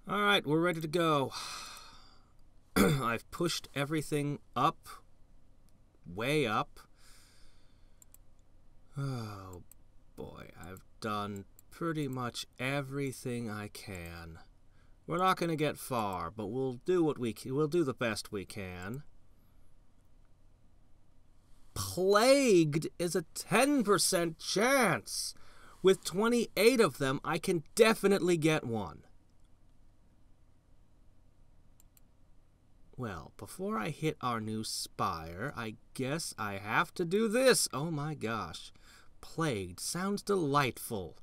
Alright, we're ready to go. I've pushed everything up. Way up. Oh boy, I've done pretty much everything I can. We're not going to get far, but we'll do the best we can. Plagued is a 10% chance. With 28 of them, I can definitely get one. Well, before I hit our new spire, I guess I have to do this. Oh my gosh. Plagued sounds delightful.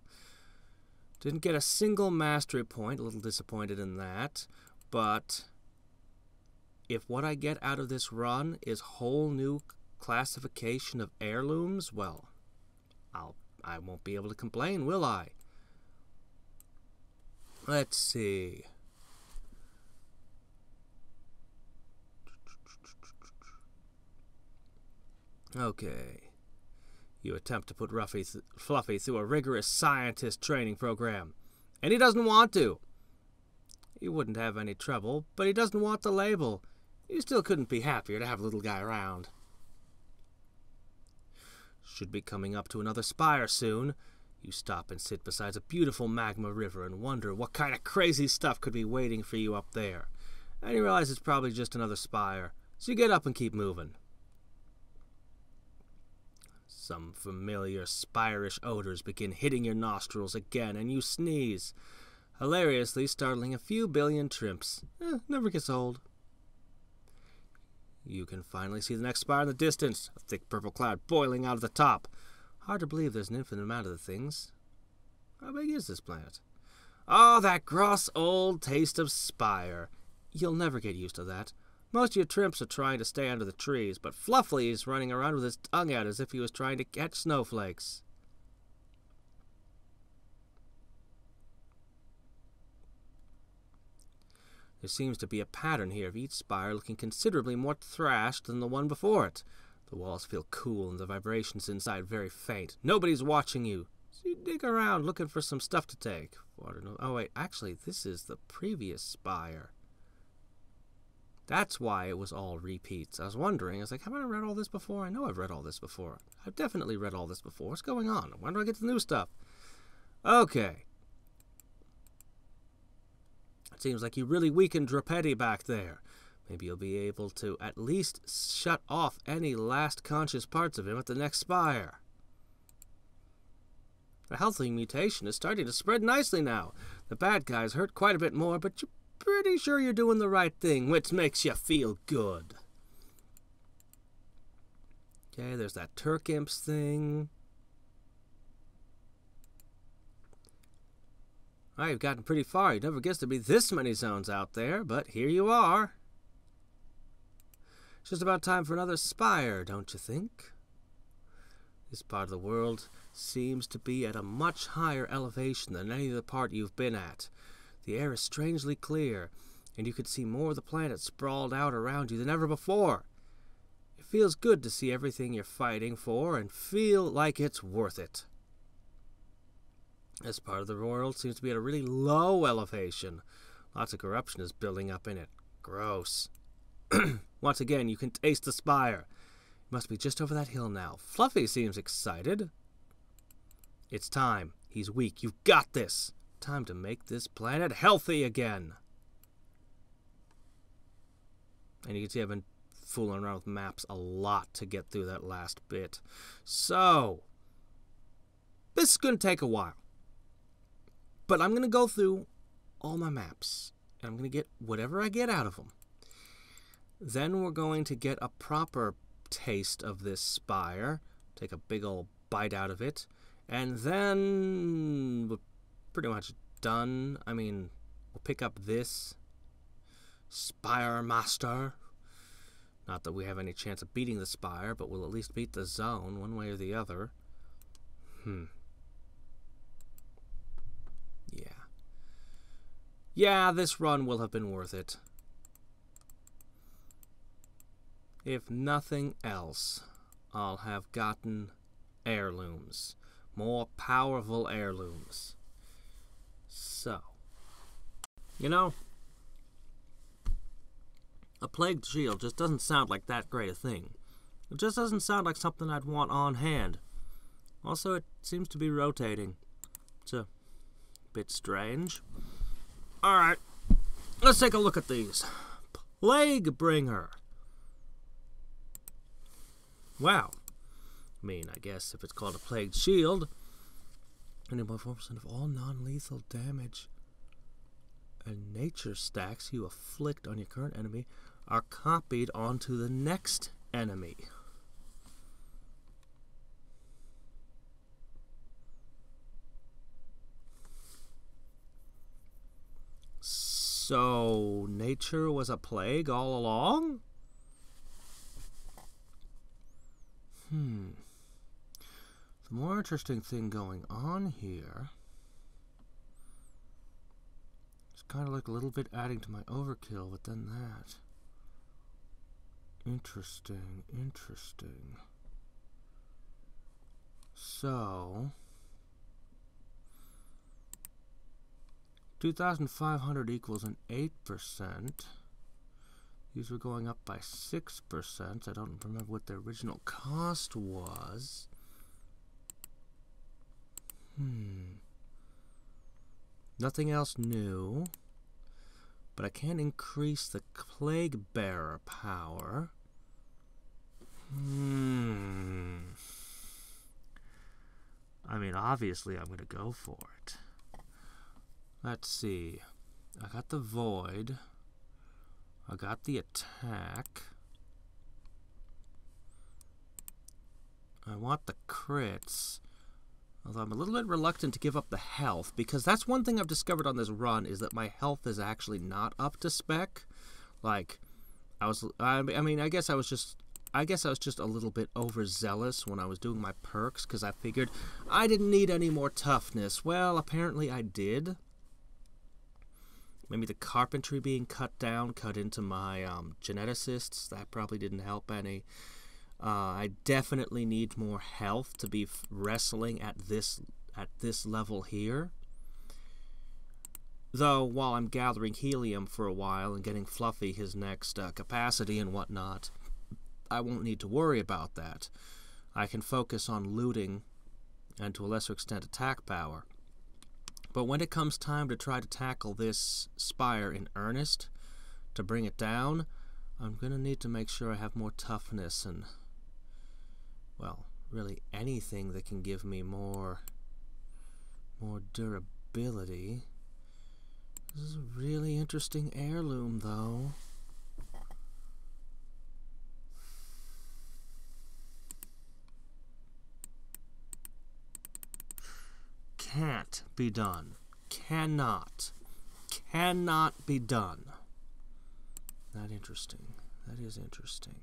Didn't get a single mastery point, a little disappointed in that. But if what I get out of this run is whole new classification of heirlooms, well, I won't be able to complain, will I? Let's see. Okay. You attempt to put Fluffy through a rigorous scientist training program, and he doesn't want to. He wouldn't have any trouble, but he doesn't want the label. You still couldn't be happier to have a little guy around. Should be coming up to another spire soon. You stop and sit beside a beautiful magma river and wonder what kind of crazy stuff could be waiting for you up there. And you realize it's probably just another spire, so you get up and keep moving. Some familiar spire-ish odors begin hitting your nostrils again, and you sneeze, hilariously startling a few billion Trimps. Never gets old. You can finally see the next spire in the distance, a thick purple cloud boiling out of the top. Hard to believe there's an infinite amount of the things. How big is this planet? Oh, that gross old taste of Spire. You'll never get used to that. Most of your Trimps are trying to stay under the trees, but Fluffy is running around with his tongue out as if he was trying to catch snowflakes. There seems to be a pattern here of each spire looking considerably more thrashed than the one before it. The walls feel cool and the vibrations inside very faint. Nobody's watching you, so you dig around looking for some stuff to take. Oh wait, actually this is the previous spire. That's why it was all repeats. I was wondering, have I read all this before? I know I've read all this before. I've definitely read all this before. What's going on? When do I get to the new stuff? Okay. It seems like you really weakened Drapetti back there. Maybe you'll be able to at least shut off any last conscious parts of him at the next spire. The healthy mutation is starting to spread nicely now. The bad guys hurt quite a bit more, but you're pretty sure you're doing the right thing, which makes you feel good. Okay, there's that Turkimps thing. Alright, you've gotten pretty far. You never guessed there'd be this many zones out there, but here you are. It's just about time for another spire, don't you think? This part of the world seems to be at a much higher elevation than any other part you've been at. The air is strangely clear, and you could see more of the planet sprawled out around you than ever before. It feels good to see everything you're fighting for and feel like it's worth it. This part of the world seems to be at a really low elevation. Lots of corruption is building up in it. Gross. Once again, you can taste the spire. It must be just over that hill now. Fluffy seems excited. It's time. He's weak. You've got this. Time to make this planet healthy again. And you can see I've been fooling around with maps a lot to get through that last bit. So, this is going to take a while. But I'm going to go through all my maps. And I'm going to get whatever I get out of them. Then we're going to get a proper taste of this spire. Take a big old bite out of it. And then we're pretty much done. I mean, we'll pick up this Spire Master. Not that we have any chance of beating the spire, but we'll at least beat the zone one way or the other. Yeah, this run will have been worth it. If nothing else, I'll have gotten heirlooms. More powerful heirlooms. So, You know, a plagued shield just doesn't sound like that great a thing. It just doesn't sound like something I'd want on hand. Also, it seems to be rotating. It's a bit strange. Alright, let's take a look at these. Plague Bringer. Wow. I mean, I guess if it's called a plagued shield, 24% of all non-lethal damage and nature stacks you afflict on your current enemy are copied onto the next enemy. So, nature was a plague all along? The more interesting thing going on here, it's kind of like a little bit adding to my overkill, but then that. Interesting, interesting. So, 2,500 equals an 8%. These were going up by 6%. I don't remember what the original cost was. Nothing else new. But I can increase the Plague Bearer power. I mean, obviously I'm going to go for it. Let's see. I got the Void. I got the attack. I want the crits. Although I'm a little bit reluctant to give up the health, because that's one thing I've discovered on this run, is that my health is actually not up to spec. Like, I guess I was just a little bit overzealous when I was doing my perks, because I figured I didn't need any more toughness. Well, apparently I did. Maybe the carpentry being cut into my geneticists. That probably didn't help any. I definitely need more health to be wrestling at this level here. Though, while I'm gathering helium for a while and getting Fluffy his next capacity and whatnot, I won't need to worry about that. I can focus on looting and, to a lesser extent, attack power. But when it comes time to try to tackle this Spire in earnest, to bring it down, I'm going to need to make sure I have more toughness and, well, really anything that can give me more durability. This is a really interesting heirloom, though. Can't be done. Cannot be done. That interesting. That is interesting.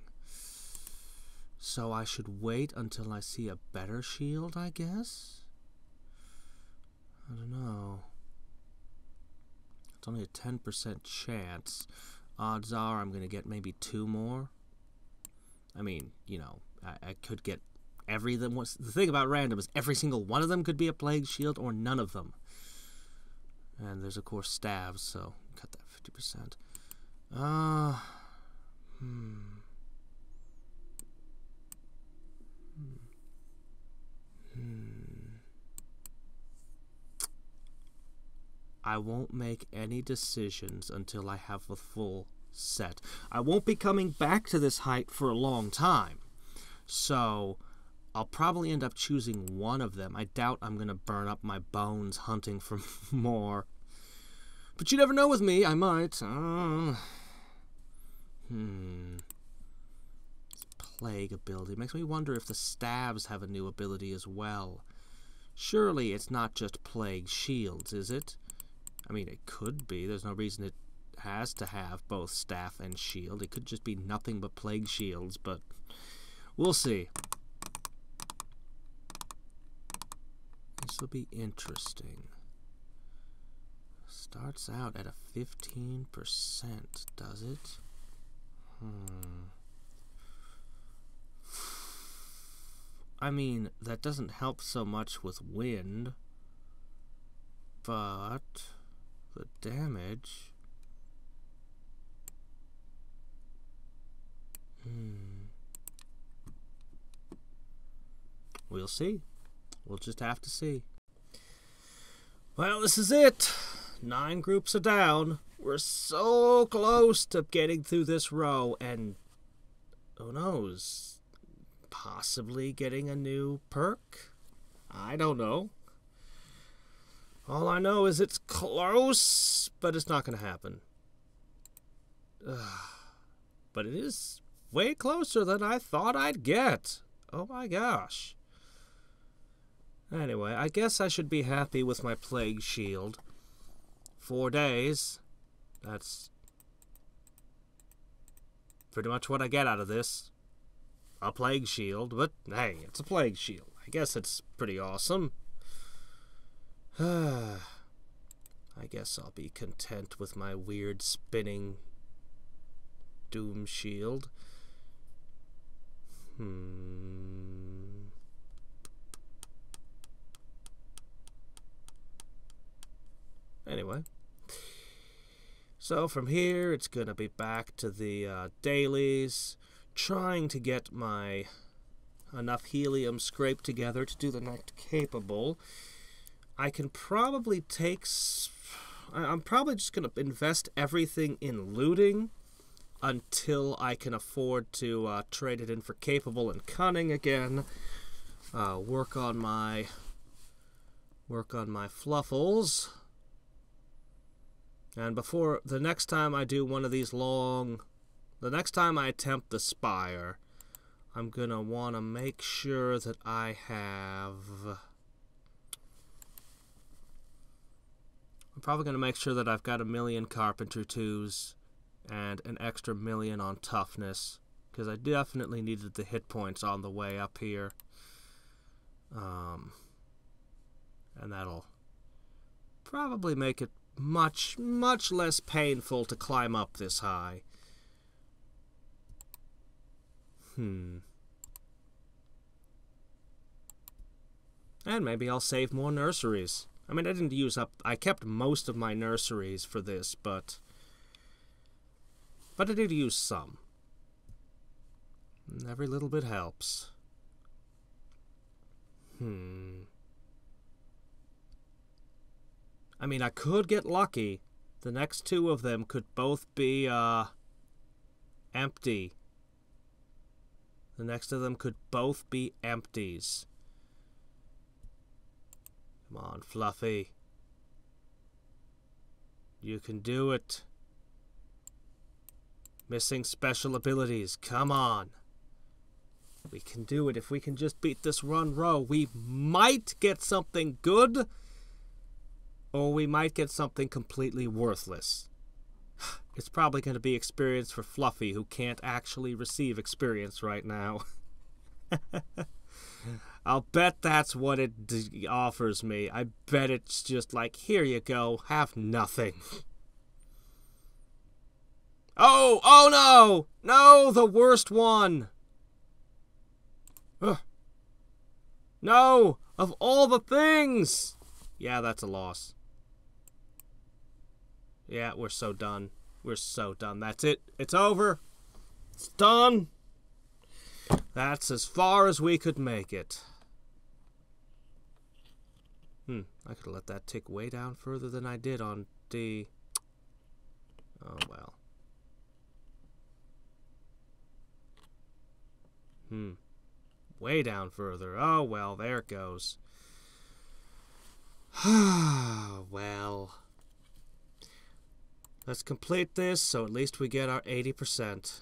So I should wait until I see a better shield, I guess? I don't know. It's only a 10% chance. Odds are I'm going to get maybe 2 more. I mean, you know, I could get every them. The thing about random is every single one of them could be a plague shield or none of them. And there's, of course, staves, so cut that 50%. I won't make any decisions until I have the full set. I won't be coming back to this height for a long time. So I'll probably end up choosing one of them. I doubt I'm going to burn up my bones hunting for more. But you never know with me. I might. Plague ability. Makes me wonder if the staves have a new ability as well. Surely it's not just plague shields, is it? I mean, it could be. There's no reason it has to have both staff and shield. It could just be nothing but plague shields, but we'll see. This will be interesting. Starts out at a 15%, does it? I mean, that doesn't help so much with wind, but the damage. We'll see. We'll just have to see. Well, this is it. 9 groups are down. We're so close to getting through this row, and who knows, possibly getting a new perk? I don't know. All I know is it's close, but it's not going to happen. But it is way closer than I thought I'd get. Oh my gosh. Anyway, I guess I should be happy with my plague shield. 4 days. That's pretty much what I get out of this. A plague shield, but hey, it's a plague shield. I guess it's pretty awesome. I guess I'll be content with my weird spinning doom shield. Anyway, so from here it's gonna be back to the dailies, trying to get my enough helium scraped together to do the next capable. I can probably take... I'm probably just going to invest everything in looting until I can afford to trade it in for capable and cunning again. Work on my fluffles. And before the next time I do one of these the next time I attempt the Spire, I'm going to want to make sure that I have... I'm probably going to make sure that I've got 1,000,000 Carpenter 2s and an extra 1,000,000 on toughness, because I definitely needed the hit points on the way up here. And that'll probably make it much, much less painful to climb up this high. And maybe I'll save more nurseries. I mean, I didn't use up... I kept most of my nurseries for this, but I did use some. And every little bit helps. I mean, I could get lucky. The next 2 of them could both be, empty. The next of them could both be empties. Come on, Fluffy. You can do it. Missing special abilities. Come on. We can do it. If we can just beat this run row, we might get something good, or we might get something completely worthless. It's probably going to be experience for Fluffy, who can't actually receive experience right now. I'll bet that's what it offers me. I bet it's just like, here you go, have nothing. Oh no! No, the worst one! Ugh. No! Of all the things! Yeah, that's a loss. Yeah, we're so done. We're so done. That's it. It's over. It's done. That's as far as we could make it. I could have let that tick way down further than I did on D. Oh, well. Way down further. Oh, well, there it goes. Well. Let's complete this, so at least we get our 80%.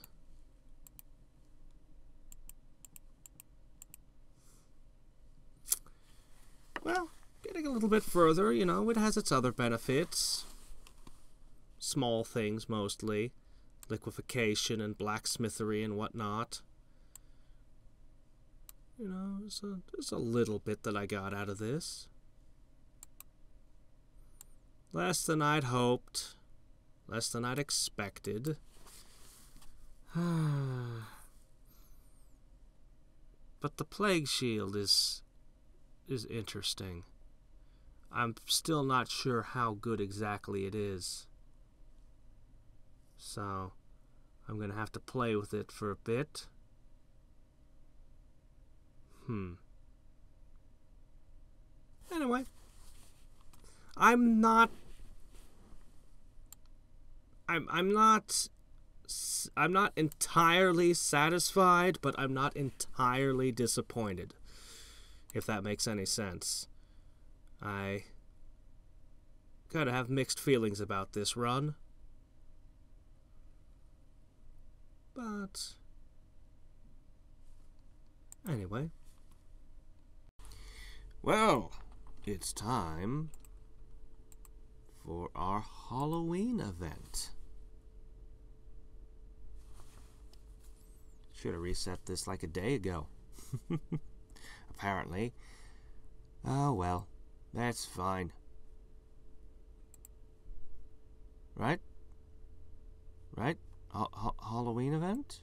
Well, getting a little bit further, you know, it has its other benefits. Small things, mostly. Liquefaction and blacksmithery and whatnot. You know, there's a little bit that I got out of this. Less than I'd hoped. Less than I'd expected. But the plague shield is interesting. I'm still not sure how good exactly it is. So I'm going to have to play with it for a bit. Anyway, I'm not entirely satisfied, but I'm not entirely disappointed, if that makes any sense. I gotta have mixed feelings about this run. But anyway. Well, it's time for our Halloween event. Should have reset this like a day ago. Apparently. Oh well, that's fine. Right? Right? Halloween event?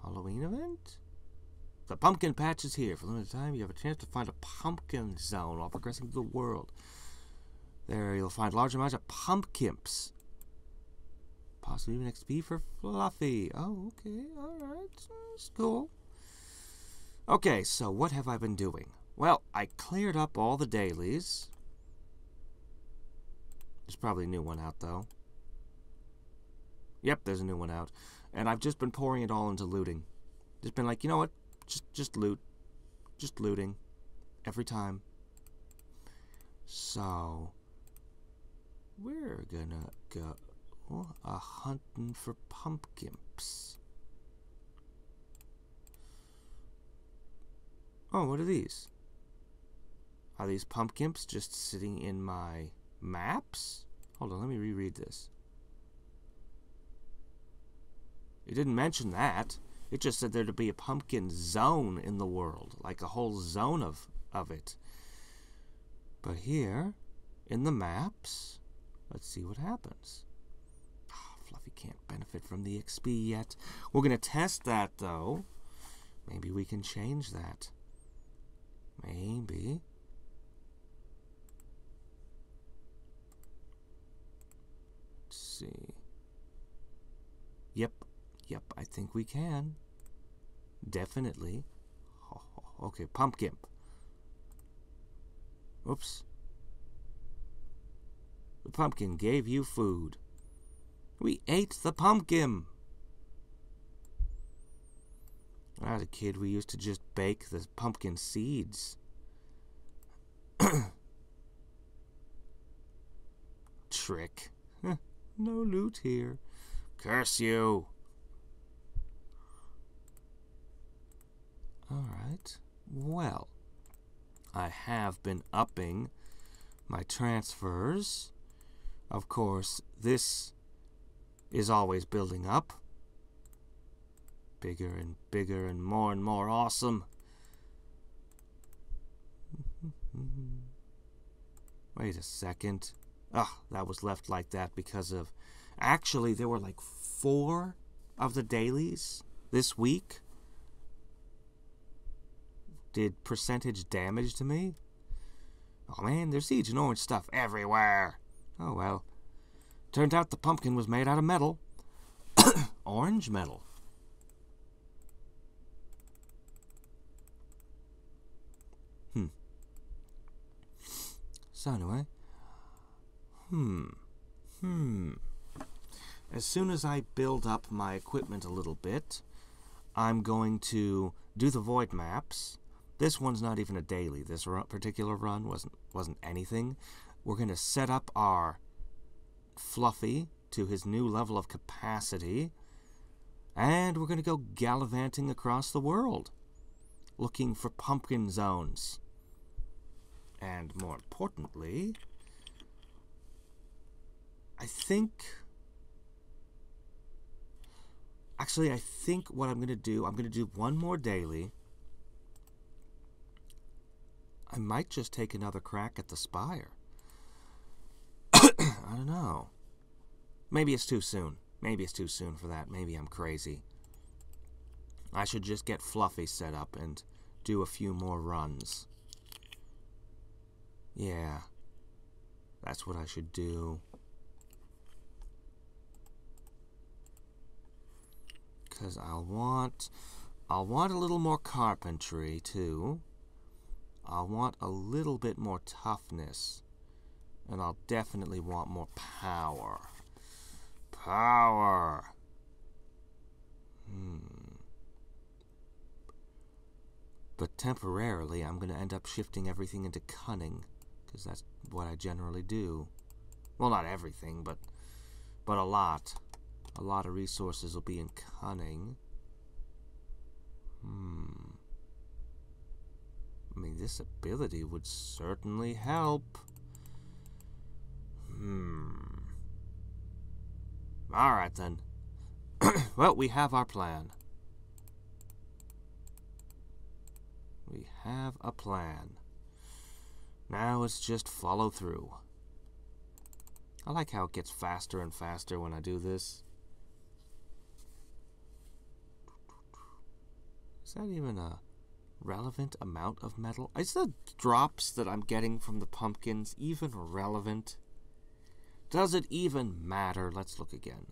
Halloween event? The pumpkin patch is here. For a limited time, you have a chance to find a pumpkin zone while progressing through the world. There, you'll find large amounts of pumpkins. Possibly even XP for Fluffy. Oh, okay. Alright. That's cool. Okay, so what have I been doing? Well, I cleared up all the dailies. There's probably a new one out, though. Yep, there's a new one out. And I've just been pouring it all into looting. Just been like, you know what? Just loot. Just looting. Every time. So, we're gonna go hunting for pumpkins. Oh, what are these? Are these pumpkins just sitting in my maps? Hold on, let me reread this. It didn't mention that. It just said there to be a pumpkin zone in the world, like a whole zone of it. But here, in the maps, let's see what happens. Oh, Fluffy can't benefit from the XP yet. We're going to test that, though. Maybe we can change that. Maybe. Let's see. Yep, I think we can. Definitely. Okay, pumpkin. Oops. The pumpkin gave you food. We ate the pumpkin. When I was a kid, we used to just bake the pumpkin seeds. Trick. No loot here. Curse you. Alright. Well, I have been upping my transfers. Of course, this is always building up. Bigger and bigger and more awesome. Wait a second. That was left like that because of... Actually, there were like 4 of the dailies this week. Did percentage damage to me? Oh man, there's siege and orange stuff everywhere. Oh well. Turned out the pumpkin was made out of metal. Orange metal. So anyway. As soon as I build up my equipment a little bit, I'm going to do the void maps. This one's not even a daily. This particular run wasn't anything. We're going to set up our Fluffy to his new level of capacity, and we're going to go gallivanting across the world, looking for pumpkin zones. And more importantly, I think what I'm going to do one more daily. I might just take another crack at the Spire. I don't know. Maybe it's too soon. Maybe it's too soon for that. Maybe I'm crazy. I should just get Fluffy set up and do a few more runs. Yeah, that's what I should do. Because I'll want a little more carpentry, too. I'll want a little bit more toughness. And I'll definitely want more power. Power! But temporarily, I'm going to end up shifting everything into cunning. Because that's what I generally do. Well, not everything, but a lot. A lot of resources will be in cunning. I mean, this ability would certainly help. Alright then. Well, we have our plan. We have a plan. Now it's just follow through. I like how it gets faster and faster when I do this. Is that even a relevant amount of metal? Is the drops that I'm getting from the pumpkins even relevant? Does it even matter? Let's look again.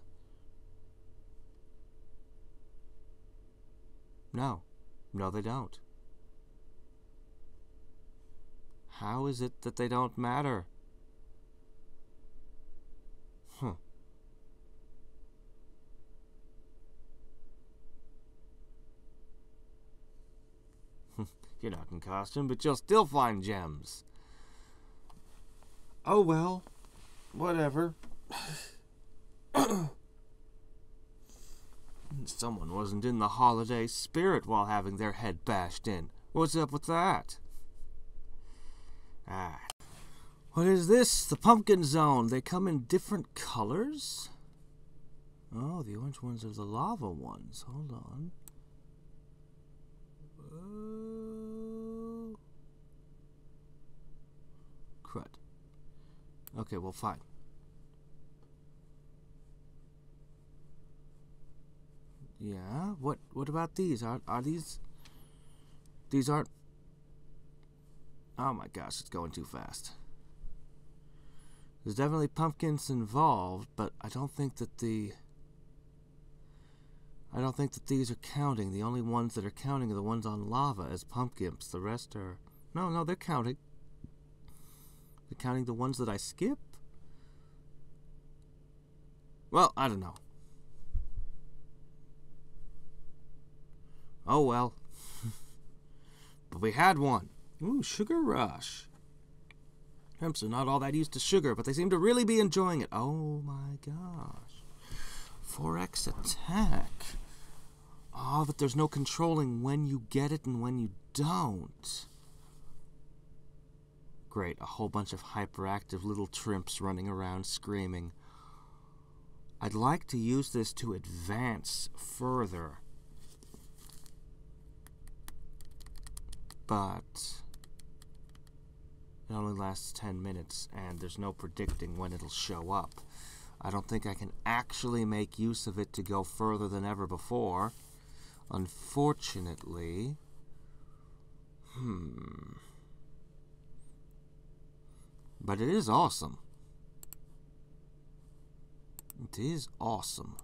No. No, they don't. How is it that they don't matter? You're not in costume, but you'll still find gems. Oh well. Whatever. Someone wasn't in the holiday spirit while having their head bashed in. What's up with that? What is this? The pumpkin zone. They come in different colors? Oh, the orange ones are the lava ones. Hold on. Crud. Okay, well, fine. Yeah, what about these? Are these... These aren't... Oh my gosh, it's going too fast. There's definitely pumpkins involved, but I don't think that these are counting. The only ones that are counting are the ones on lava as pumpkins. The rest are... No, they're counting. They're counting the ones that I skip? Well, I don't know. Oh well. But we had one. Ooh, Sugar Rush. Trimps are not all that used to sugar, but they seem to really be enjoying it. Oh my gosh. 4x attack. Oh, but there's no controlling when you get it and when you don't. Great, a whole bunch of hyperactive little Trimps running around screaming. I'd like to use this to advance further. But it only lasts 10 minutes, and there's no predicting when it'll show up. I don't think I can actually make use of it to go further than ever before. Unfortunately. But it is awesome. It is awesome.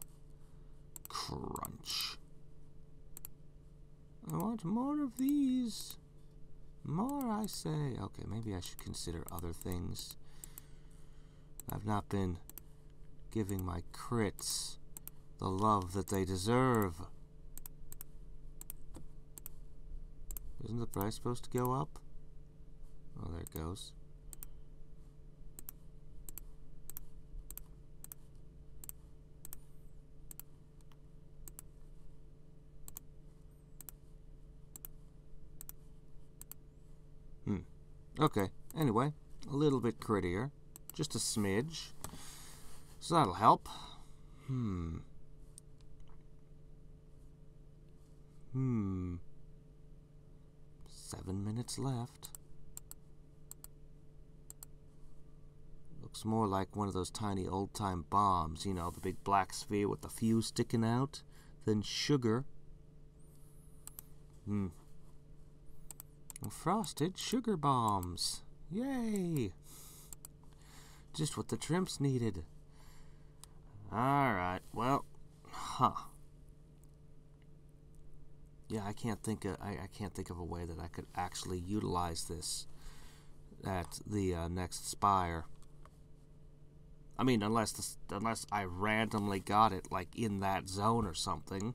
Crunch. I want more of these. More, I say. Okay, maybe I should consider other things. I've not been giving my crits the love that they deserve. Isn't the price supposed to go up? Oh, there it goes. Okay, anyway, a little bit crittier. Just a smidge. So that'll help. 7 minutes left. Looks more like one of those tiny old-time bombs, you know, the big black sphere with the fuse sticking out, than sugar. Frosted sugar bombs. Yay! Just what the Trimps needed. Alright, well, yeah, I can't think of a way that I could actually utilize this at the next Spire. I mean, unless I randomly got it, like, in that zone or something.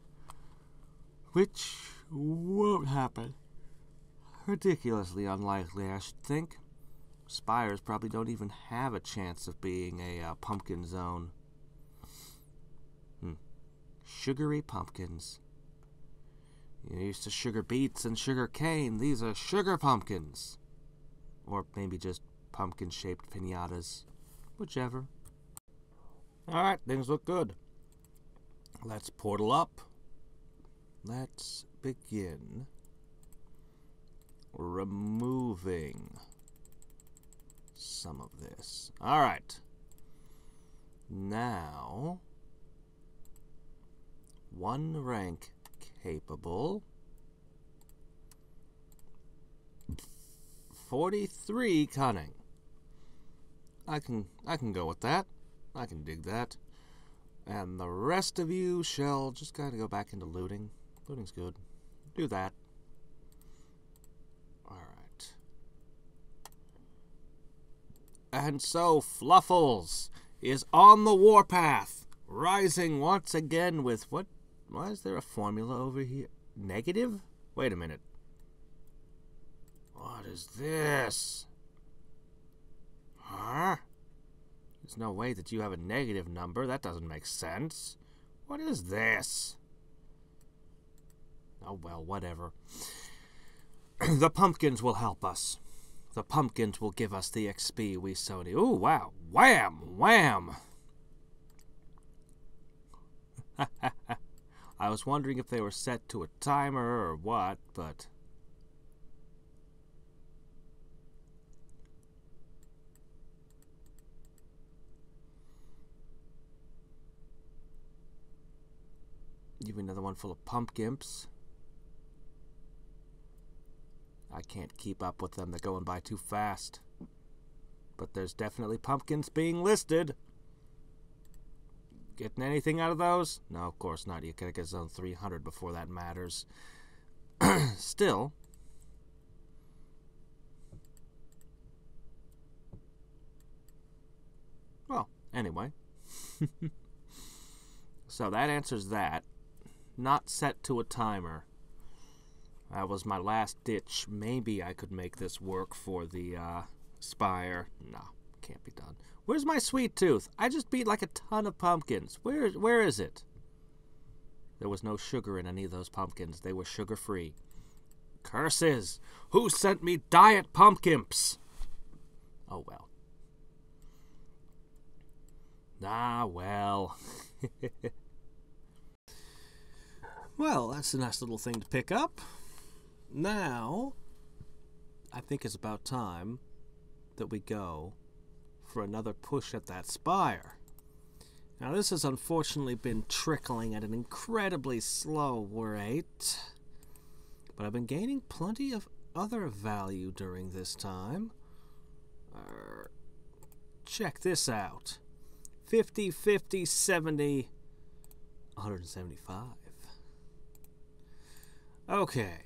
Which won't happen. Ridiculously unlikely, I should think. Spires probably don't even have a chance of being a pumpkin zone. Sugary pumpkins. You're used to sugar beets and sugar cane. These are sugar pumpkins. Or maybe just pumpkin-shaped piñatas. Whichever. Alright, things look good. Let's portal up. Let's begin removing some of this. Alright. Now, 1 rank capable. 43 cunning. I can go with that. I can dig that. And the rest of you shall just kind of go back into looting. Looting's good. Do that. Alright. And so Fluffles is on the warpath, rising once again with what? Why is there a formula over here? Negative? Wait a minute. What is this? Huh? There's no way that you have a negative number. That doesn't make sense. What is this? Oh, well, whatever. The pumpkins will help us. The pumpkins will give us the XP we so need. Ooh, wow. Wham! Wham! I was wondering if they were set to a timer or what, but... Give me another one full of pumpkins. I can't keep up with them. They're going by too fast. But there's definitely pumpkins being listed. Getting anything out of those? No, of course not. You gotta get zone 300 before that matters. Still. Well, anyway. So that answers that. Not set to a timer. That was my last ditch. Maybe I could make this work for the Spire. No, can't be done. Where's my sweet tooth? I just beat like a ton of pumpkins. Where is it? There was no sugar in any of those pumpkins. They were sugar-free. Curses! Who sent me diet pumpkins? Oh, well. Ah, well. Well, that's a nice little thing to pick up. Now, I think it's about time that we go for another push at that Spire. Now, this has unfortunately been trickling at an incredibly slow rate, but I've been gaining plenty of other value during this time. Check this out. 50, 50, 70, 175. Okay.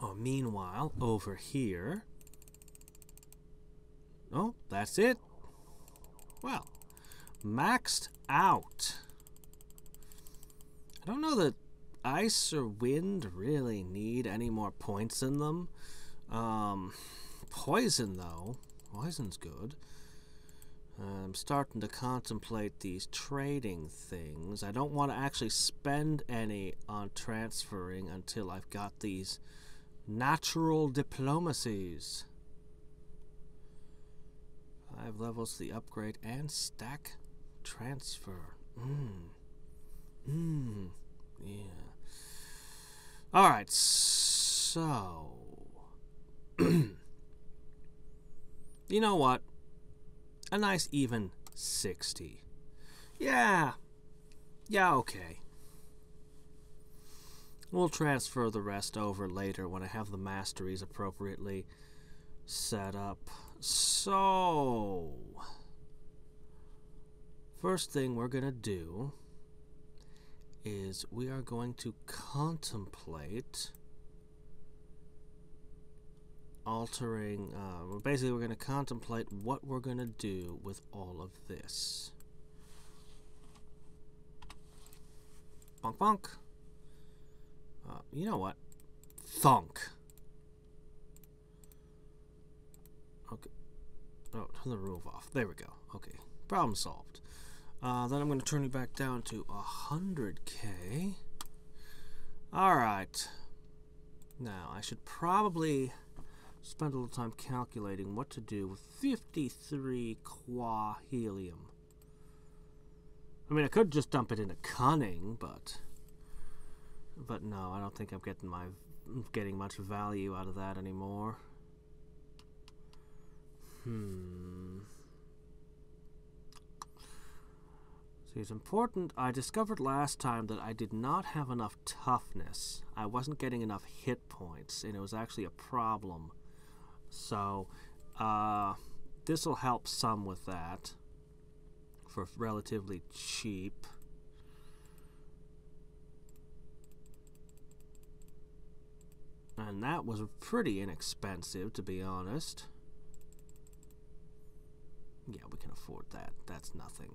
Oh, meanwhile, over here... Oh, that's it. Well, maxed out. I don't know that ice or wind really need any more points in them. Poison, though. Poison's good. I'm starting to contemplate these trading things. I don't want to actually spend any on transferring until I've got these natural diplomacies. 5 levels to the upgrade and stack transfer. Yeah. Alright, so... You know what? A nice even 60. Yeah. Yeah, okay. We'll transfer the rest over later when I have the masteries appropriately set up. So, first thing we're going to do is we are going to contemplate altering, basically we're going to contemplate what we're going to do with all of this. Bonk bonk. You know what? Thunk. Okay. Oh, turn the roof off. There we go. Okay. Problem solved. Then I'm going to turn it back down to 100K. Alright. Now, I should probably spend a little time calculating what to do with 53 qua helium. I mean, I could just dump it into cunning, but no, I don't think I'm getting much value out of that anymore. See, it's important. I discovered last time that I did not have enough toughness. I wasn't getting enough hit points, and it was actually a problem. So, this will help some with that for relatively cheap. And that was pretty inexpensive, to be honest. Yeah, we can afford that. That's nothing.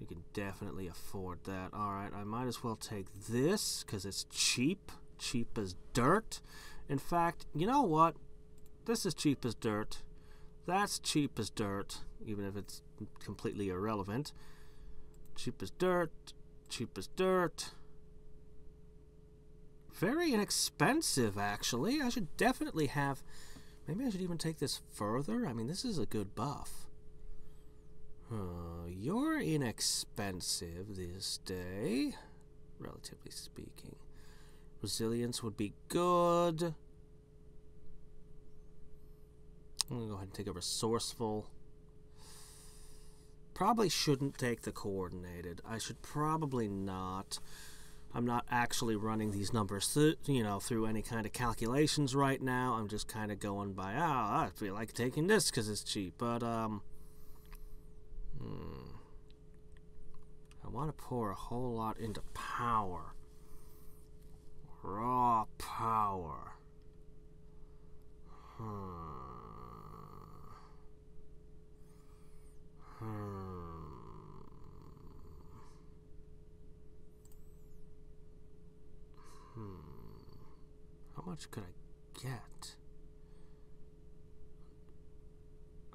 You can definitely afford that. Alright, I might as well take this, because it's cheap. Cheap as dirt. In fact, you know what? This is cheap as dirt. That's cheap as dirt, even if it's completely irrelevant. Cheap as dirt. Cheap as dirt. Very inexpensive, actually. I should definitely have... Maybe I should even take this further. I mean, this is a good buff. You're inexpensive this day, relatively speaking. Resilience would be good. I'm going to go ahead and take a resourceful. Probably shouldn't take the coordinated. I should probably not. I'm not actually running these numbers through any kind of calculations right now. I'm just kind of going by, I feel like taking this because it's cheap. But, I want to pour a whole lot into power. Raw power. How much could I get?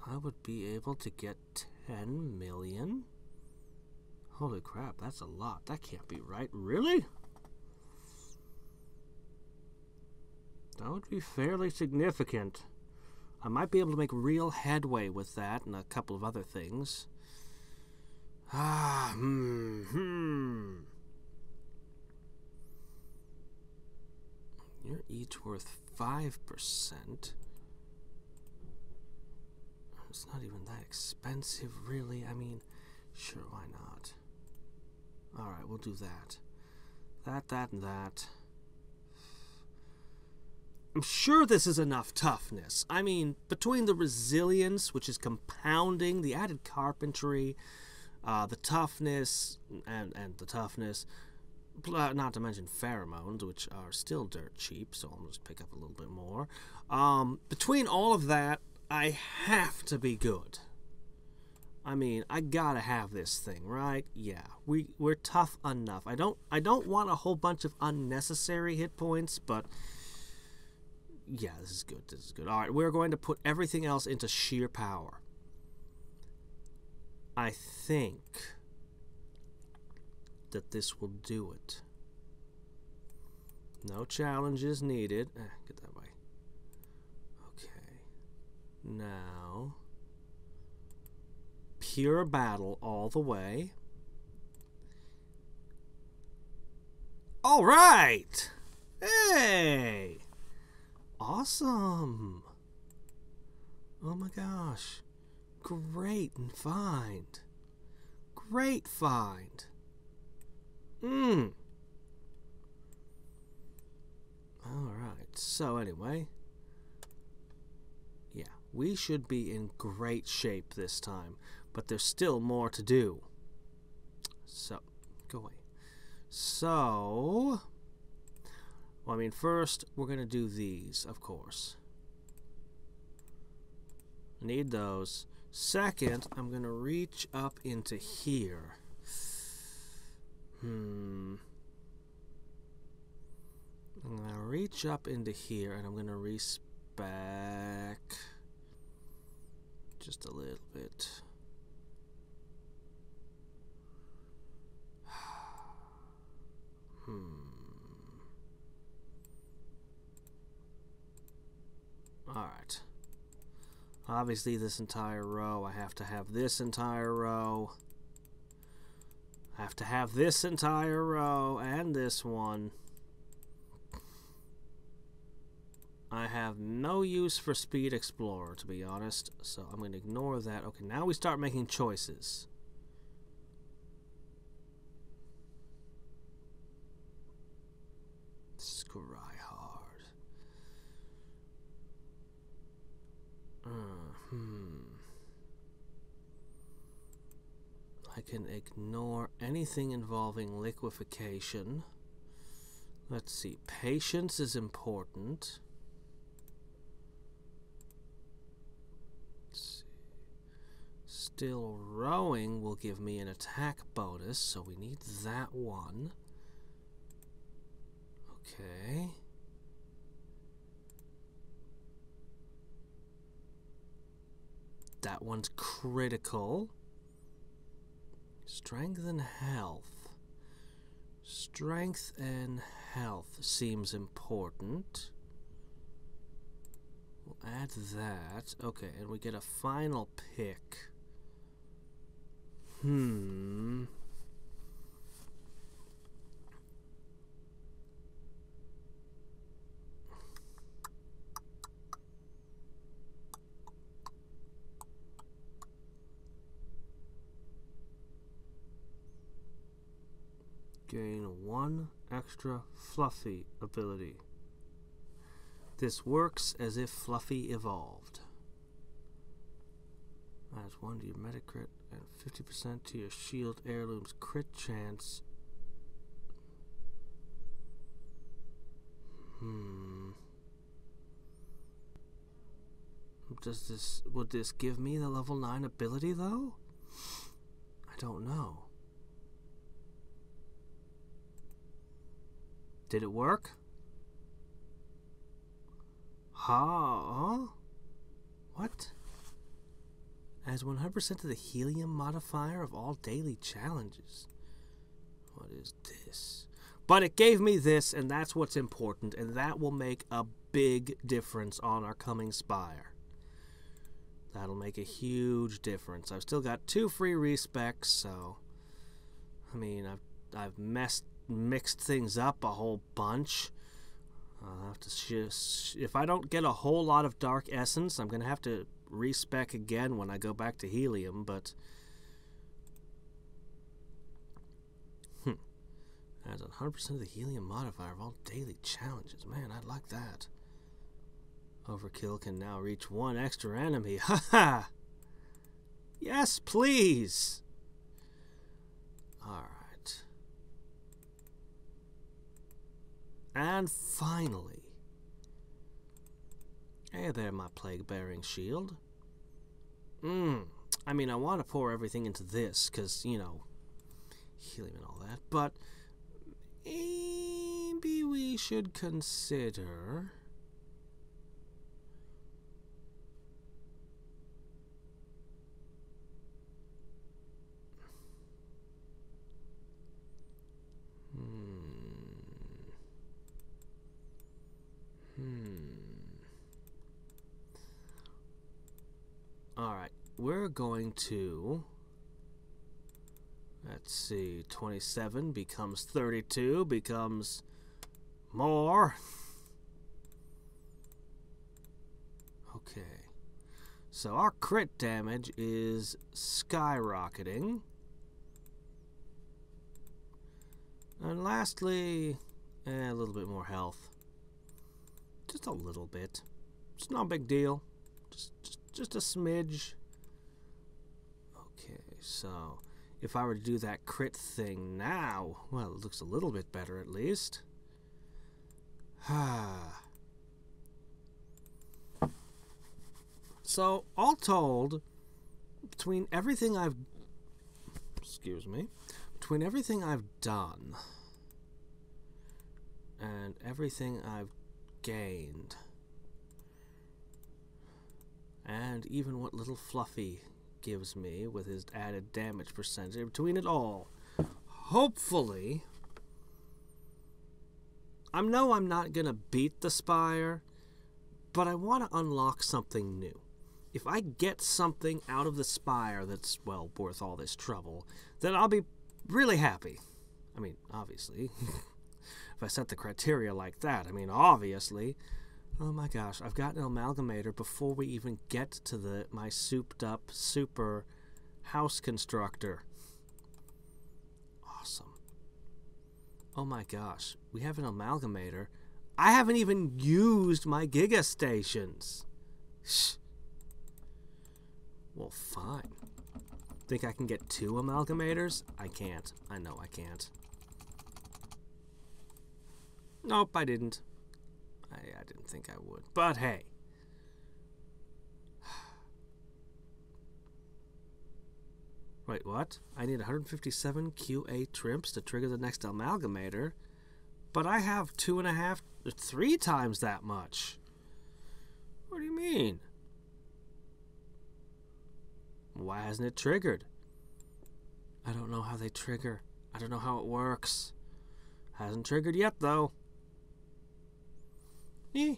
I would be able to get 10 million? Holy crap, that's a lot. That can't be right. Really? That would be fairly significant. I might be able to make real headway with that and a couple of other things. You're each worth 5%. It's not even that expensive, really. I mean, sure, why not? Alright, we'll do that. That, and that. I'm sure this is enough toughness. I mean, between the resilience, which is compounding, the added carpentry, the toughness, and the toughness, not to mention pheromones, which are still dirt cheap, so I'll just pick up a little bit more. Between all of that, I have to be good. I mean, I gotta have this thing, right? Yeah, we're tough enough. I don't want a whole bunch of unnecessary hit points, but yeah, this is good. This is good. All right, we're going to put everything else into sheer power. I think that this will do it. No challenges needed. Get that way. Okay. Now, pure battle all the way. All right. Hey. Awesome. Oh my gosh. Great and find. Great find. Alright, so anyway. Yeah, we should be in great shape this time. But there's still more to do. So, go away. So, well, I mean, first, we're going to do these, of course. Need those. Second, I'm going to reach up into here. I'm going to reach up into here, and I'm going to respec just a little bit. Alright. Obviously, this entire row, I have to have this entire row. I have to have this entire row and this one. I have no use for Speed Explorer, to be honest, so I'm going to ignore that. Okay, now we start making choices. Scry hard. I can ignore anything involving liquefaction. Let's see. Patience is important. Let's see. Still rowing will give me an attack bonus, so we need that one. Okay. That one's critical. Strength and health. Strength and health seems important. We'll add that. Okay, and we get a final pick. Gain 1 extra Fluffy ability. This works as if Fluffy evolved. Adds 1 to your Metacrit and 50% to your shield heirlooms crit chance. Would this give me the level 9 ability though? I don't know. Did it work? Huh? What? Adds 100% to the helium modifier of all daily challenges. What is this? But it gave me this, and that's what's important, and that will make a big difference on our coming Spire. That'll make a huge difference. I've still got 2 free respecs, so I mean, I've mixed things up a whole bunch. I'll have to if I don't get a whole lot of dark essence, I'm gonna have to respec again when I go back to helium. But adds 100% of the helium modifier of all daily challenges. Man, I'd like that. Overkill can now reach 1 extra enemy. Haha! Yes, please! Alright. And finally, hey there, my plague-bearing shield. I mean, I want to pour everything into this, because, you know, helium and all that, but maybe we should consider... Alright, we're going to, let's see, 27 becomes 32, becomes more. Okay, so our crit damage is skyrocketing. And lastly, a little bit more health. Just a little bit. It's not a big deal. just a smidge. Okay, so if I were to do that crit thing now, well, it looks a little bit better at least. So, all told, between everything I've done and everything I've gained, and even what little Fluffy gives me with his added damage percentage, between it all, hopefully, I know I'm not gonna beat the Spire, but I want to unlock something new. If I get something out of the Spire that's, well, worth all this trouble, then I'll be really happy. I mean, obviously. If I set the criteria like that, I mean, obviously. Oh my gosh, I've got an amalgamator before we even get to my souped up super house constructor. Awesome. Oh my gosh, we have an amalgamator. I haven't even used my Giga stations. Shh. Well, fine. Think I can get 2 amalgamators? I can't. I know I can't. Nope, I didn't. I didn't think I would. But hey. Wait, what? I need 157 QA Trimps to trigger the next amalgamator, but I have 2.5 or 3 times that much. What do you mean? Why hasn't it triggered? I don't know how they trigger. I don't know how it works. Hasn't triggered yet, though. Eh.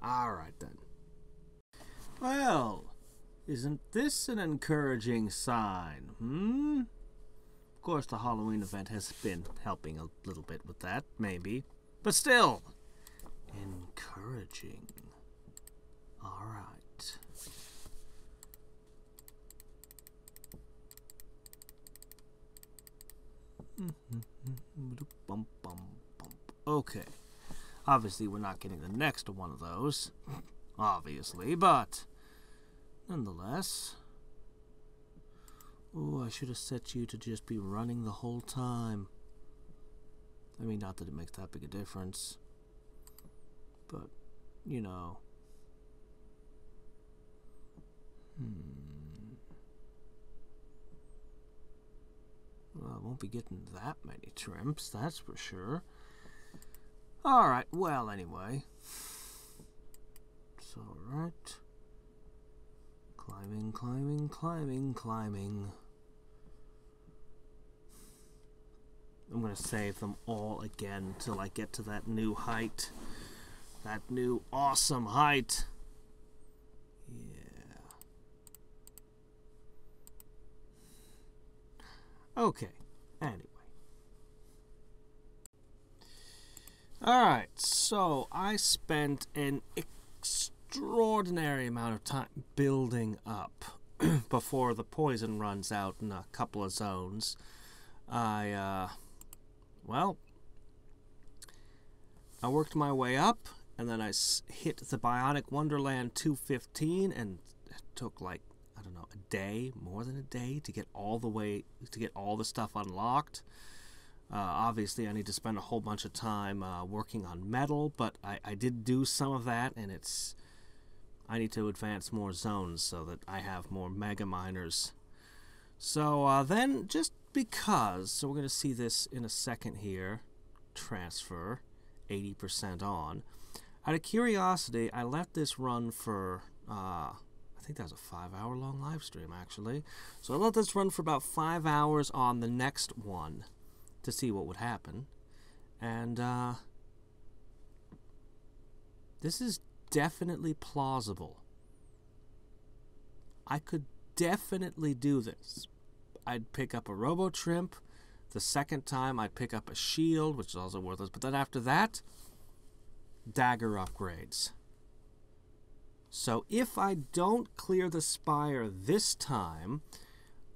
Alright then. Well, isn't this an encouraging sign, Of course, the Halloween event has been helping a little bit with that, maybe. But still, encouraging. Alright. Okay. Obviously, we're not getting the next one of those. Obviously, but nonetheless. Oh, I should have set you to just be running the whole time. I mean, not that it makes that big a difference. But, you know. Well, I won't be getting that many Trimps, that's for sure. Alright, well, anyway. It's alright. Climbing, climbing, climbing, climbing. I'm gonna save them all again till I get to that new height. That new awesome height. Yeah. Okay, anyway. Alright, so I spent an extraordinary amount of time building up before the poison runs out in a couple of zones. I worked my way up, and then I hit the Bionic Wonderland 215, and it took like, I don't know, a day, more than a day, to get all the stuff unlocked. Obviously, I need to spend a whole bunch of time working on metal, but I did do some of that, and I need to advance more zones so that I have more mega miners. So then, just because, so we're going to see this in a second here, transfer, 80% on. Out of curiosity, I let this run for, I think that was a 5-hour long live stream, actually. So I let this run for about 5 hours on the next one to see what would happen. And this is definitely plausible. I could definitely do this. I'd pick up a Robo-Trimp. The second time I'd pick up a shield, which is also worthless. But then after that, dagger upgrades. So if I don't clear the Spire this time,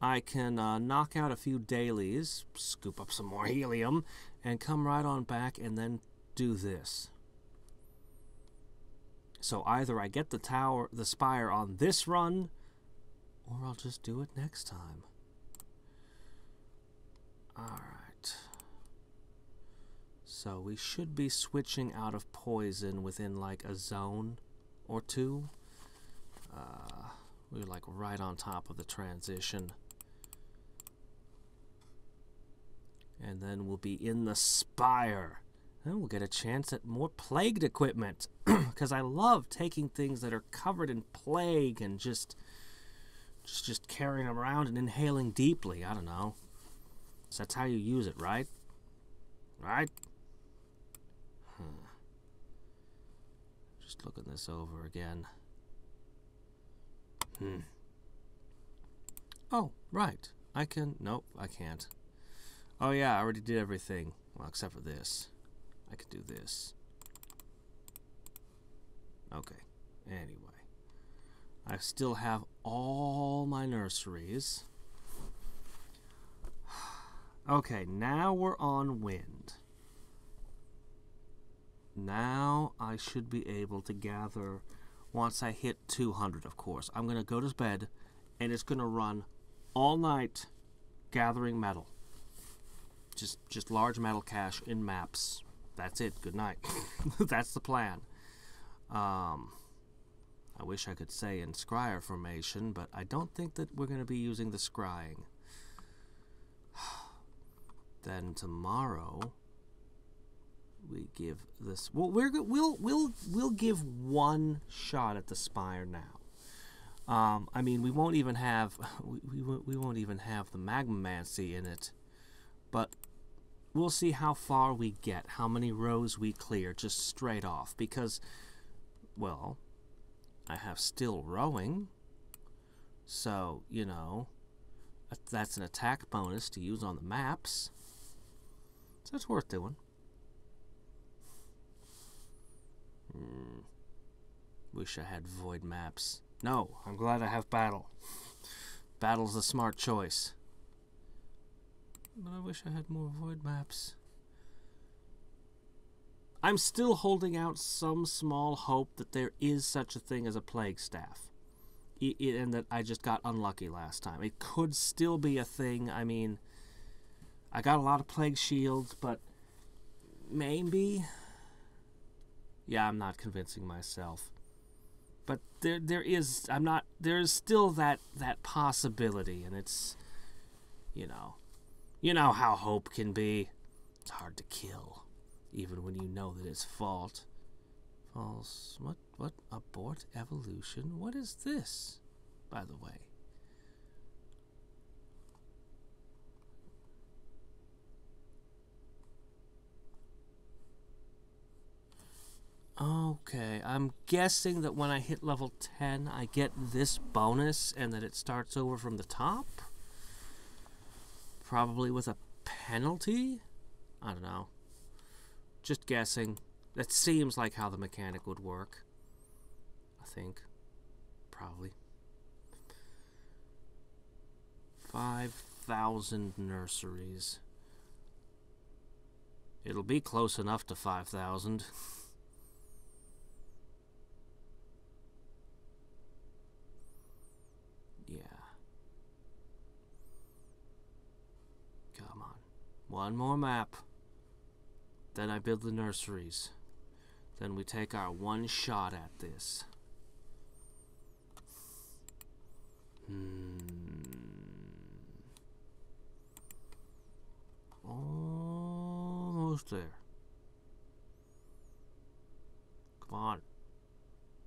I can knock out a few dailies, scoop up some more helium, and come right on back and then do this. So either I get the spire on this run, or I'll just do it next time. Alright. So we should be switching out of poison within like a zone or two. We're like right on top of the transition. And then we'll be in the Spire. Then we'll get a chance at more plagued equipment. Because I love taking things that are covered in plague and just carrying them around and inhaling deeply. I don't know. So that's how you use it, right? Right? Just looking this over again. Oh, right. I can... Nope, I can't. Oh yeah, I already did everything. Well, except for this. I could do this. Okay. Anyway. I still have all my nurseries. Okay, now we're on wind. Now I should be able to gather... Once I hit 200, of course. I'm going to go to bed, and it's going to run all night gathering metal. Just large metal cache in maps. That's it. Good night. That's the plan. I wish I could say in scryer formation, but I don't think that we're going to be using the scrying. Then tomorrow we give this. Well, we'll give one shot at the Spire now. I mean, we won't even have we won't even have the Magmamancy in it, but we'll see how far we get, how many rows we clear just straight off. Because, well, I have still rowing, so you know that's an attack bonus to use on the maps. So it's worth doing. Wish I had void maps. No, I'm glad I have battle. Battle's a smart choice. But I wish I had more void maps. I'm still holding out some small hope that there is such a thing as a plague staff. And that I just got unlucky last time. It could still be a thing. I mean, I got a lot of plague shields, but maybe... Yeah, I'm not convincing myself. But there's still that possibility, and it's, you know how hope can be. It's hard to kill, even when you know that it's fault. False, what, abort evolution? What is this, by the way? Okay, I'm guessing that when I hit level 10, I get this bonus and that it starts over from the top? Probably with a penalty? I don't know. Just guessing. That seems like how the mechanic would work. I think. Probably. 5,000 nurseries. It'll be close enough to 5,000. Yeah. Come on. One more map. Then I build the nurseries. Then we take our one shot at this. Almost there. Come on.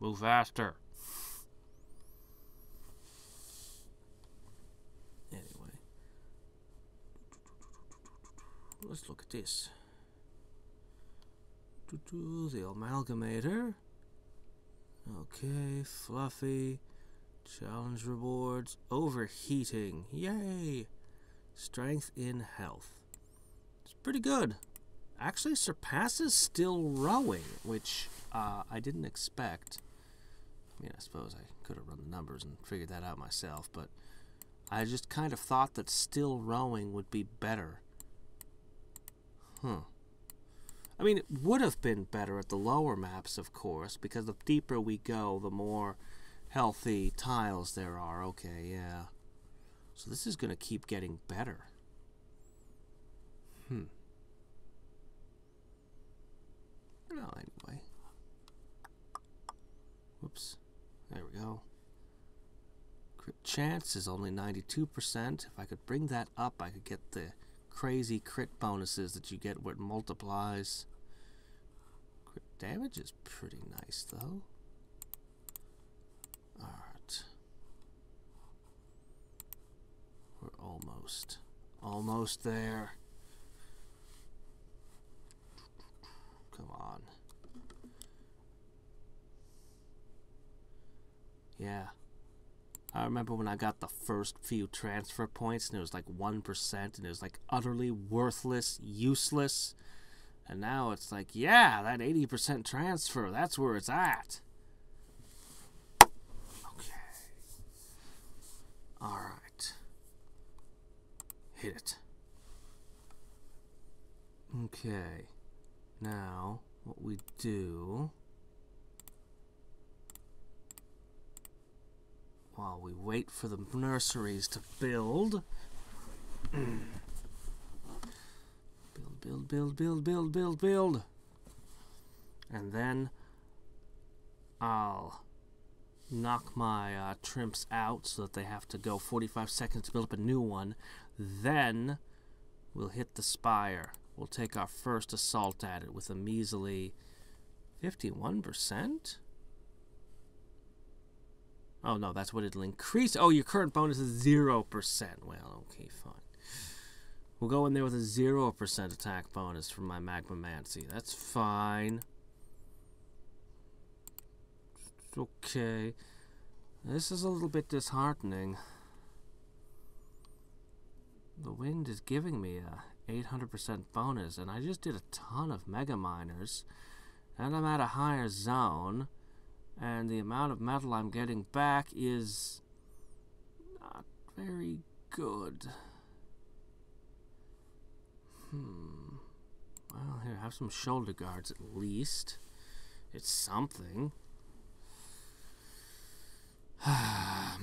Move faster. Anyway. Let's look at this. The amalgamator. Okay, fluffy. Challenge rewards. Overheating. Yay! Strength in health. It's pretty good. Actually surpasses still rowing, which I didn't expect. I mean, I suppose I could have run the numbers and figured that out myself, but I just kind of thought that still rowing would be better. I mean, it would have been better at the lower maps, of course, because the deeper we go, the more healthy tiles there are. Okay, yeah. So this is going to keep getting better. Well, anyway. Whoops. There we go. Crit chance is only 92%. If I could bring that up, I could get the crazy crit bonuses that you get where it multiplies. Crit damage is pretty nice, though. Alright. We're almost there. Come on. Yeah. I remember when I got the first few transfer points and it was like 1% and it was like utterly worthless, useless. And now it's like, yeah, that 80% transfer, that's where it's at. Okay. Alright. Hit it. Okay. Now, what we do, while we wait for the nurseries to build, build, and then I'll knock my Trimps out so that they have to go 45 seconds to build up a new one. Then we'll hit the Spire. We'll take our first assault at it with a measly 51%. Oh, no, that's what it'll increase. Oh, your current bonus is 0%. Well, okay, fine. We'll go in there with a 0% attack bonus from my Magmamancy. That's fine. Okay. This is a little bit disheartening. The wind is giving me a 800% bonus, and I just did a ton of mega miners, and I'm at a higher zone, and the amount of metal I'm getting back is not very good. Well, here, have some shoulder guards at least. It's something. Yeah.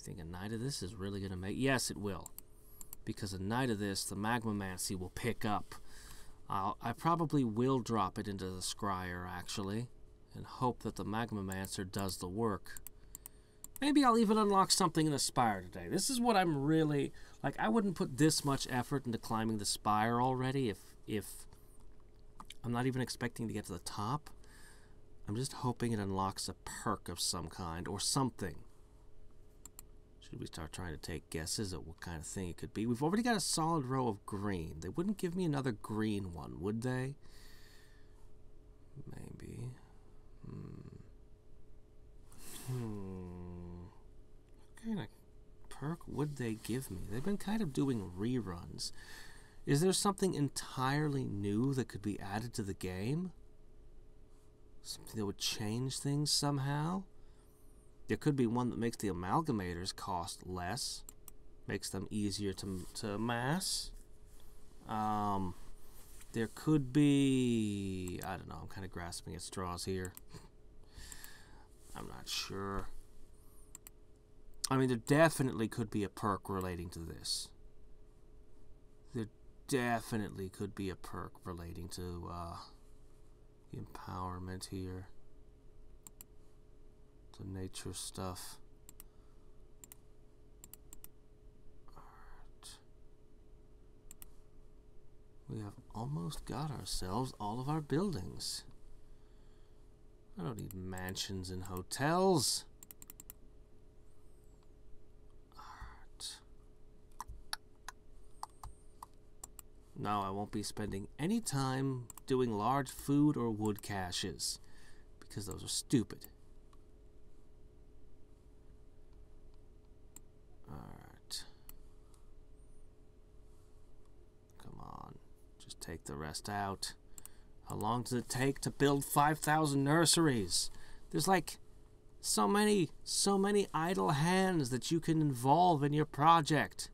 Think a night of this is really going to make... Yes, it will. Because a night of this, the Magmamancy will pick up. I probably will drop it into the Scryer, actually, and hope that the Magmamancer does the work. Maybe I'll even unlock something in the Spire today. This is what I'm really... Like, I wouldn't put this much effort into climbing the Spire already if I'm not even expecting to get to the top. I'm just hoping it unlocks a perk of some kind, or something. Should we start trying to take guesses at what kind of thing it could be? We've already got a solid row of green. They wouldn't give me another green one, would they? Maybe. What kind of perk would they give me? They've been kind of doing reruns. Is there something entirely new that could be added to the game? Something that would change things somehow? There could be one that makes the amalgamators cost less, makes them easier to mass. There could be... I don't know, I'm kind of grasping at straws here. I'm not sure. I mean, there definitely could be a perk relating to this. There definitely could be a perk relating to the empowerment here. The nature stuff. Alright. We have almost got ourselves all of our buildings. I don't need mansions and hotels. Alright. No, I won't be spending any time doing large food or wood caches, because those are stupid. Alright. Come on. Just take the rest out. How long does it take to build 5,000 nurseries? There's like so many idle hands that you can involve in your project.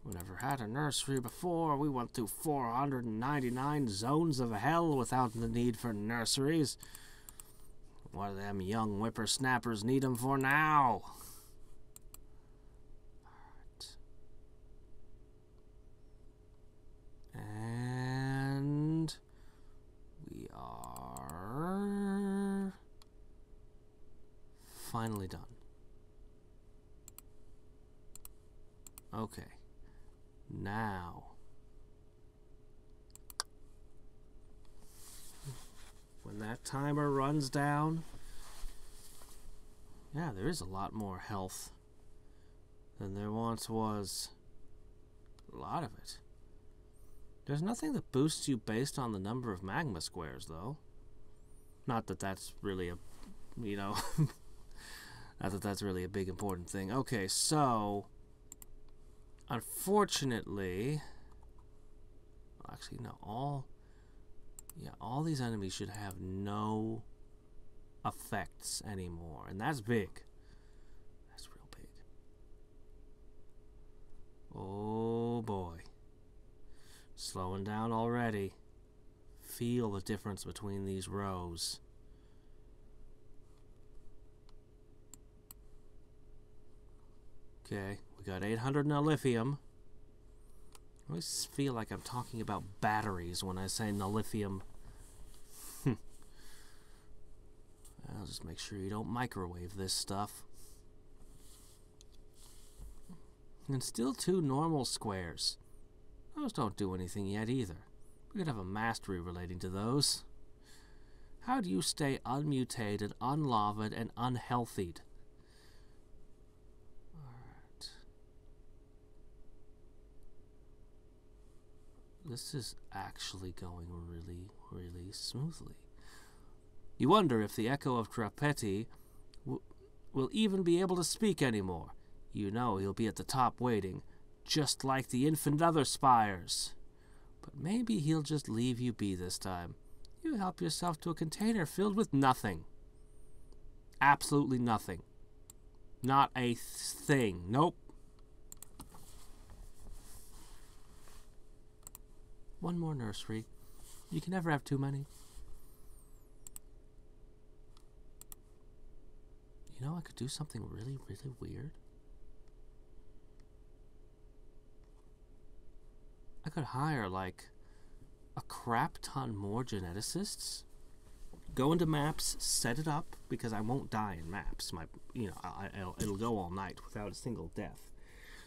We never had a nursery before. We went through 499 zones of hell without the need for nurseries. What do them young whippersnappers need them for now? Alright. And we are finally done. Okay. Now, when that timer runs down, yeah, there is a lot more health than there once was. A lot of it. There's nothing that boosts you based on the number of magma squares, though. Not that that's really a, you know, not that that's really a big important thing. Okay, so unfortunately, well, actually, no, all these enemies should have no effects anymore, and that's big. That's real big. Oh boy. Slowing down already. Feel the difference between these rows. Okay, we got 800 nullifium. I always feel like I'm talking about batteries when I say nullifium. I'll just make sure you don't microwave this stuff. And still 2 normal squares. Those don't do anything yet either. We could have a mastery relating to those. How do you stay unmutated, unlavaed, and unhealthied? Alright. This is actually going really, really smoothly. You wonder if the Echo of Trapeti will even be able to speak anymore. You know he'll be at the top waiting, just like the infinite other spires. But maybe he'll just leave you be this time. You help yourself to a container filled with nothing. Absolutely nothing. Not a thing. Nope. One more nursery. You can never have too many. You know, I could do something really, really weird. I could hire, like, a crap ton more geneticists. Go into maps, set it up, because I won't die in maps. It'll go all night without a single death.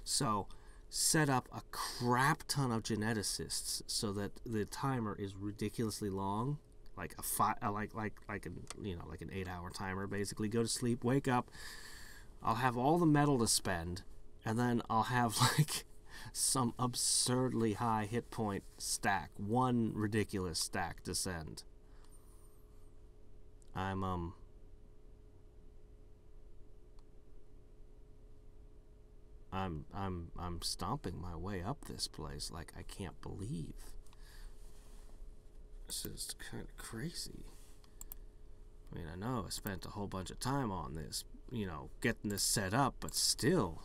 So, set up a crap ton of geneticists so that the timer is ridiculously long. Like an 8-hour timer, basically. Go to sleep, wake up. I'll have all the metal to spend, and then I'll have like some absurdly high hit point stack, one ridiculous stack to send. I'm stomping my way up this place like I can't believe. This is kind of crazy. I mean, I know I spent a whole bunch of time on this, you know, getting this set up, but still.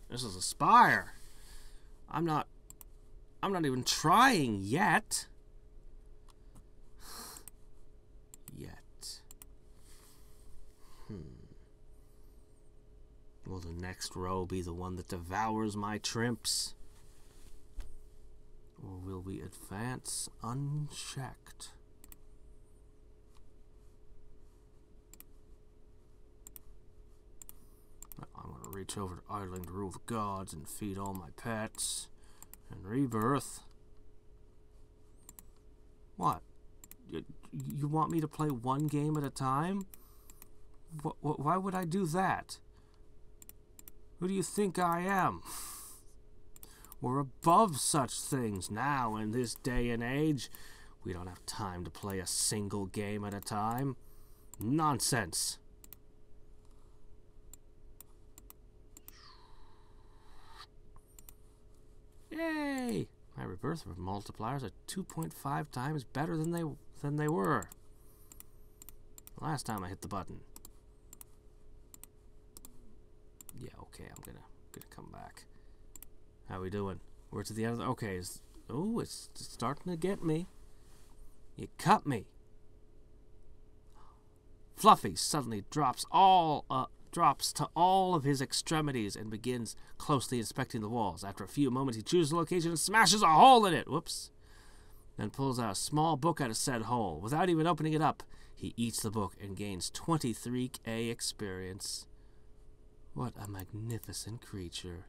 This is a Spire. I'm not even trying yet. Will the next row be the one that devours my Trimps? Or will we advance unchecked? I'm going to reach over to idling to rule the gods and feed all my pets. And rebirth. What? You want me to play one game at a time? Why would I do that? Who do you think I am? We're above such things now in this day and age. We don't have time to play a single game at a time. Nonsense. Yay! My rebirth multipliers are 2.5 times better than they were last time I hit the button. Yeah, okay, I'm gonna gonna come back. How we doing? We're to the end of the... Okay. Oh, it's starting to get me. You cut me. Fluffy suddenly drops to all of his extremities and begins closely inspecting the walls. After a few moments, he chooses a location and smashes a hole in it. Whoops. Then pulls out a small book out of said hole. Without even opening it up, he eats the book and gains 23k experience. What a magnificent creature.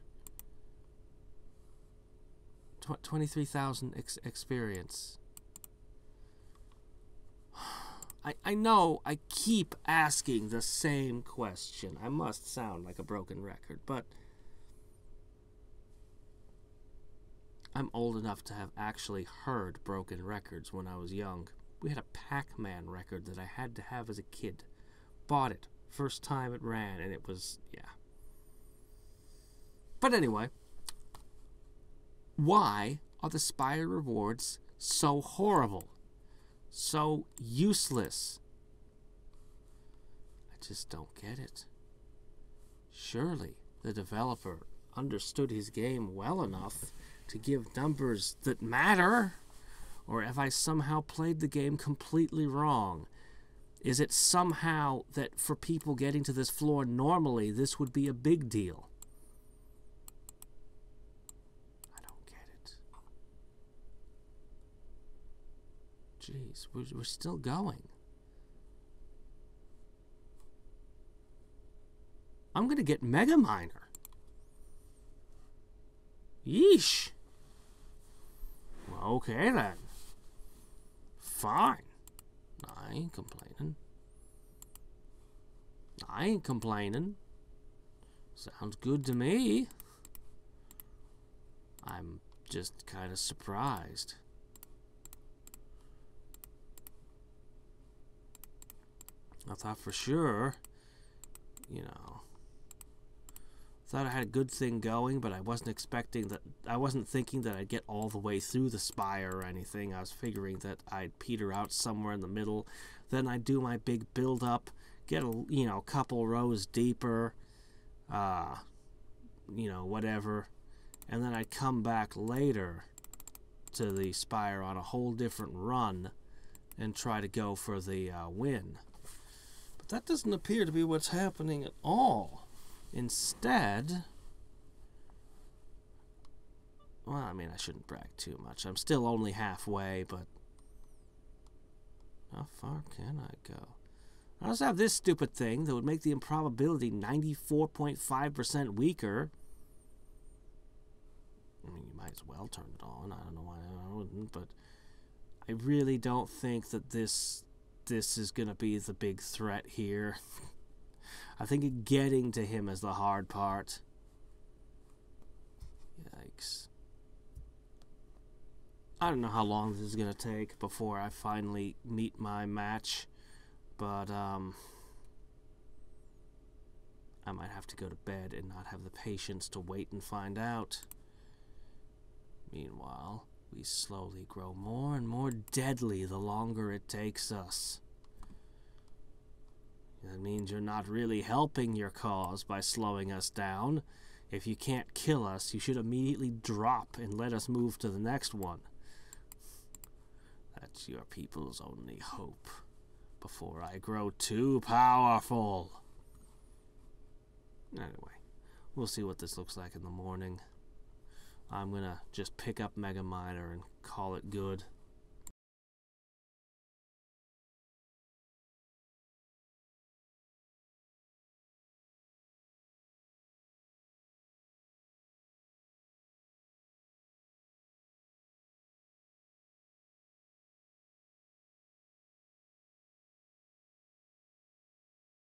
23,000 experience. I know I keep asking the same question. I must sound like a broken record, but I'm old enough to have actually heard broken records when I was young. We had a Pac-Man record that I had to have as a kid. Bought it. First time it ran, and it was, yeah. But anyway, why are the Spire rewards so horrible? So useless? I just don't get it. Surely the developer understood his game well enough to give numbers that matter? Or have I somehow played the game completely wrong? Is it somehow that for people getting to this floor normally, this would be a big deal? I don't get it. Jeez, we're still going. I'm going to get Mega Miner. Yeesh. Well, okay then. Fine. I ain't complaining. I ain't complaining. Sounds good to me. I'm just kind of surprised. I thought for sure, you know, thought I had a good thing going, but I wasn't expecting that. I wasn't thinking that I'd get all the way through the Spire or anything. I was figuring that I'd peter out somewhere in the middle, then I'd do my big build up, get a couple rows deeper, whatever, and then I'd come back later to the Spire on a whole different run and try to go for the win. But that doesn't appear to be what's happening at all. Instead, well, I mean, I shouldn't brag too much. I'm still only halfway, but how far can I go? I also have this stupid thing that would make the improbability 94.5% weaker. I mean, you might as well turn it on. I don't know why I wouldn't, but I really don't think that this is going to be the big threat here. I think getting to him is the hard part. Yikes. I don't know how long this is going to take before I finally meet my match, but I might have to go to bed and not have the patience to wait and find out. Meanwhile, we slowly grow more and more deadly the longer it takes us. That means you're not really helping your cause by slowing us down. If you can't kill us, you should immediately drop and let us move to the next one. That's your people's only hope before I grow too powerful. Anyway, we'll see what this looks like in the morning. I'm gonna just pick up Mega Miner and call it good.